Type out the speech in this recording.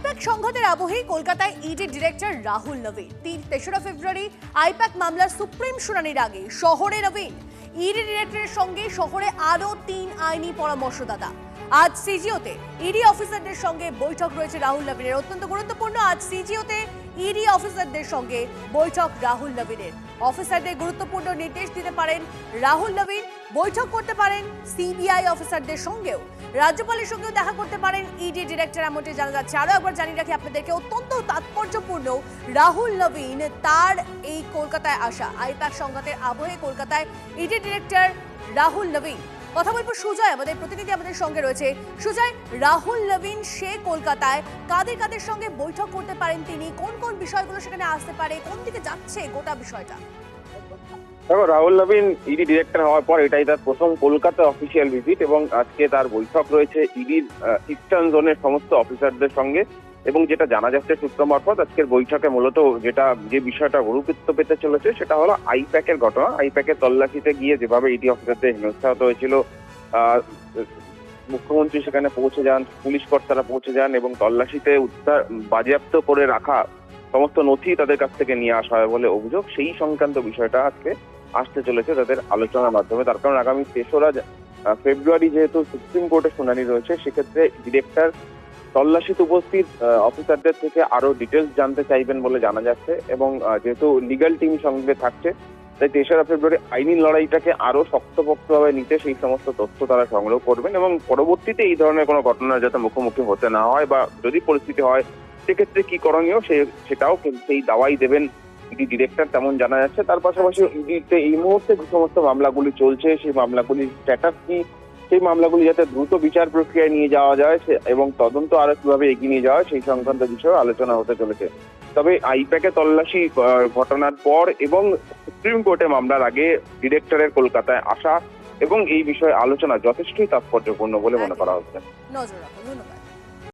I-PAC সংঘাতের আবহেই কলকাতায় ED director Rahul নবীন। 3রা ফেব্রুয়ারি I-PAC মামলার সুপ্রিম শুনানির আগে শহরে নবীন। ইডি ডিরেক্টরের সঙ্গে শহরে আরও 3 আইনি পরামর্শদাতা। আজ সিজিওতে ইডি অফিসারদের সঙ্গে বৈঠক রয়েছে রাহুল নবীনের। অত্যন্ত গুরুত্বপূর্ণ, আজ সিজিওতে ইডি অফিসারদের সঙ্গে বৈঠক রাহুল নবীনের। অফিসারদের গুরুত্বপূর্ণ নির্দেশ দিতে পারেন রাহুল নবীন। বৈঠক করতে পারেন সিবিআই অফিসারদের সঙ্গেও, রাজ্যপালের সঙ্গেও দেখা করতে পারেন ইডি ডিরেক্টর, এমনটি জানা যাচ্ছে। আরও একবার জানিয়ে রাখি আপনাদেরকে, অত্যন্ত তাৎপর্যপূর্ণ রাহুল নবীন তার এই কলকাতায় আসা। আইপ্যাক সংঘাতের আবহে কলকাতায় ইডি ডিরেক্টর রাহুল নবীন। কথা বলবো সুজয়, আমাদের প্রতিনিধি আমাদের সঙ্গে রয়েছে। সুজয়, রাহুল নবীন সে কলকাতায় কাদের কাদের সঙ্গে বৈঠক করতে পারেন তিনি, কোন কোন বিষয়গুলো সেখানে আসতে পারে, কোন দিকে যাচ্ছে গোটা বিষয়টা? দেখো, রাহুল নবীন ইডি ডিরেক্টর হওয়ার পর এটাই তার প্রথম কলকাতা অফিসিয়াল ভিজিট এবং আজকে তার বৈঠক রয়েছে ইডির ইস্টার্ন জোনের সমস্ত অফিসারদের সঙ্গে। এবং যেটা জানা যাচ্ছে সূত্র মারফত, আজকের বৈঠকে মূলত যে বিষয়টা গুরুত্ব পেতে চলেছে সেটা হলো আইপ্যাকের ঘটনা। আইপ্যাকের তল্লাশিতে গিয়ে যেভাবে ইডি অফিসারদের হেনস্থা হতে হয়েছিল, মুখ্যমন্ত্রী সেখানে পৌঁছে যান, পুলিশ কর্তারা পৌঁছে যান এবং তল্লাশিতে উদ্ধার বাজেয়াপ্ত করে রাখা সমস্ত নথি তাদের কাছ থেকে নিয়ে আসা হয় বলে অভিযোগ। সেই সংক্রান্ত বিষয়টা আজকে আসতে চলেছে তাদের আলোচনার মাধ্যমে। তার কারণ আগামী 3রা ফেব্রুয়ারি যেহেতু সুপ্রিম কোর্টে শুনানি রয়েছে, সেক্ষেত্রে ডিরেক্টর তল্লাশিতে উপস্থিত অফিসারদের থেকে আরো ডিটেলস জানতে চাইবেন বলে জানা যাচ্ছে। এবং যেহেতু লিগ্যাল টিম সঙ্গে থাকছে, তাই 3রা ফেব্রুয়ারি আইনি লড়াইটাকে আরো শক্তপোক্তভাবে নিতে সেই সমস্ত তথ্য তারা সংগ্রহ করবেন এবং পরবর্তীতে এই ধরনের কোনো ঘটনার যাতে মুখোমুখি হতে না হয় বা যদি পরিস্থিতি হয় সেক্ষেত্রে কি করণীয় সেটাও সেই দাওয়াই দেবেন ইডি ডিরেক্টর, তেমন জানা যাচ্ছে। তার পাশাপাশি ইডিতে এই মুহূর্তে যে সমস্ত মামলাগুলি চলছে সেই মামলাগুলির স্ট্যাটাস কি, সেই মামলাগুলি যাতে দ্রুত বিচার প্রক্রিয়ায় নিয়ে যাওয়া যায় এবং তদন্ত আরো কিভাবে এগিয়ে নিয়ে যাওয়া হয় সেই সংক্রান্ত বিষয়ে আলোচনা হতে চলেছে। তবে আইপ্যাকে তল্লাশি ঘটনার পর এবং সুপ্রিম কোর্টে মামলার আগে ডিরেক্টরের কলকাতায় আসা এবং এই বিষয়ে আলোচনা যথেষ্টই তাৎপর্যপূর্ণ বলে মনে করা হচ্ছে। নজর রাখুন। ধন্যবাদ।